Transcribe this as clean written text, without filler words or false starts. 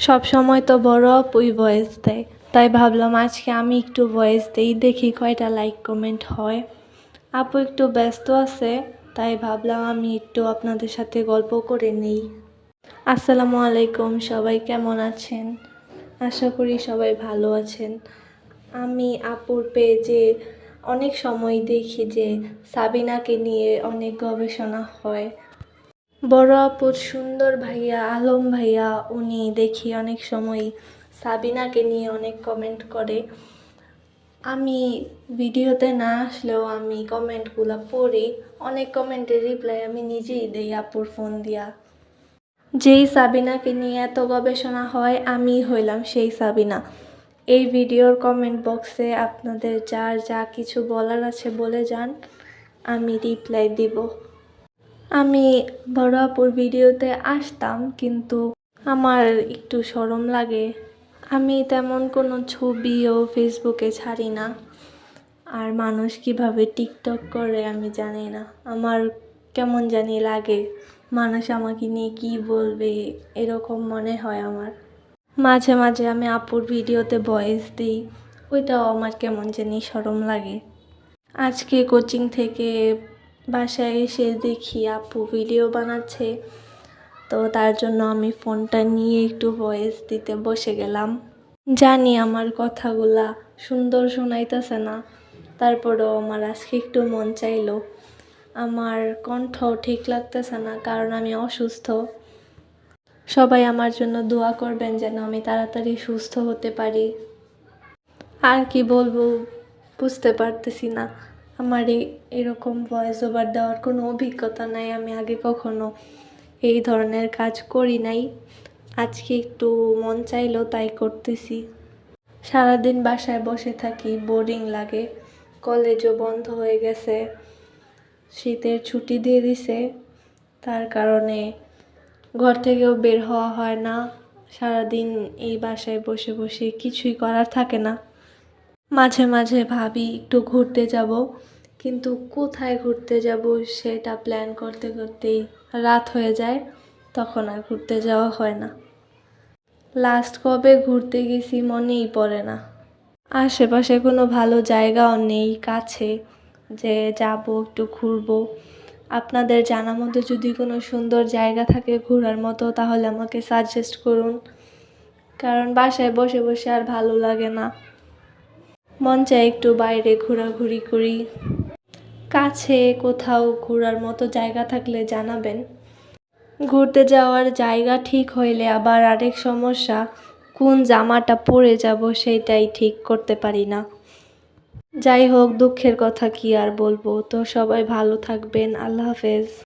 সব সময় তো বড় আপুই ভয়েস দেয়, তাই ভাবলাম আজকে আমি একটু ভয়েস দেই, দেখি কয়টা লাইক কমেন্ট হয়। আপু একটু ব্যস্ত আছে, তাই ভাবলাম আমি একটু আপনাদের সাথে গল্প করে নেই। আসসালামু আলাইকুম, সবাই কেমন আছেন? আশা করি সবাই ভালো আছেন। আমি আপুর পেজে অনেক সময় দেখি যে সাবিনাকে নিয়ে অনেক গবেষণা হয়। বড় আপুর সুন্দর ভাইয়া আলম ভাইয়া উনি দেখি অনেক সময় সাবিনাকে নিয়ে অনেক কমেন্ট করে। আমি ভিডিওতে না আসলেও আমি কমেন্টগুলো পড়ি, অনেক কমেন্টের রিপ্লাই আমি নিজেই দেই আপুর ফোন দিয়া। যেই সাবিনাকে নিয়ে এত গবেষণা হয় আমি হইলাম সেই সাবিনা। এই ভিডিওর কমেন্ট বক্সে আপনাদের যার যা কিছু বলার আছে বলে যান, আমি রিপ্লাই দিব। আমি বড় আপুর ভিডিওতে আসতাম, কিন্তু আমার একটু শরম লাগে। আমি তেমন কোনো ছবিও ফেসবুকে ছাড়ি না, আর মানুষ কিভাবে টিকটক করে আমি জানি না। আমার কেমন জানি লাগে, মানুষ আমাকে নিয়ে কি বলবে এরকম মনে হয় আমার। মাঝে মাঝে আমি আপুর ভিডিওতে ভয়েস দিই, ওইটাও আমার কেমন জানি শরম লাগে। আজকে কোচিং থেকে বাসায় এসে দেখি আপু ভিডিও বানাচ্ছে, তো তার জন্য আমি ফোনটা নিয়ে একটু ভয়েস দিতে বসে গেলাম। জানি আমার কথাগুলা সুন্দর শোনাইতেছে না, তারপরেও আমার আজকে একটু মন চাইলো। আমার কণ্ঠ ঠিক লাগতেছে না, কারণ আমি অসুস্থ। সবাই আমার জন্য দোয়া করবেন যেন আমি তাড়াতাড়ি সুস্থ হতে পারি। আর কি বলবো বুঝতে পারতেছি না। আমার এরকম ভয়েস ওভার দেওয়ার কোনো অভিজ্ঞতা নাই, আমি আগে কখনো এই ধরনের কাজ করি নাই। আজকে একটু মন চাইলো তাই করতেছি। সারাদিন বাসায় বসে থাকি, বোরিং লাগে। কলেজও বন্ধ হয়ে গেছে, শীতের ছুটি দিয়ে দিছে, তার কারণে ঘর থেকেও বের হওয়া হয় না। সারাদিন এই বাসায় বসে বসে কিছুই করার থাকে না। মাঝে মাঝে ভাবি একটু ঘুরতে যাব, কিন্তু কোথায় ঘুরতে যাব সেটা প্ল্যান করতে করতেই রাত হয়ে যায়, তখন আর ঘুরতে যাওয়া হয় না। লাস্ট কবে ঘুরতে গেছি মনেই পড়ে না। আশেপাশে কোনো ভালো জায়গাও নেই কাছে যে যাব একটু ঘুরবো। আপনাদের জানার মতো যদি কোনো সুন্দর জায়গা থাকে ঘোরার মতো, তাহলে আমাকে সাজেস্ট করুন, কারণ বাসায় বসে বসে আর ভালো লাগে না। মন চায় একটু বাইরে ঘোরাঘুরি করি। কাছে কোথাও ঘোরার মতো জায়গা থাকলে জানাবেন। ঘুরতে যাওয়ার জায়গা ঠিক হইলে আবার আরেক সমস্যা, কোন জামাটা পরে যাব সেইটাই ঠিক করতে পারি না। যাই হোক, দুঃখের কথা কি আর বলবো। তো সবাই ভালো থাকবেন, আল্লাহ হাফেজ।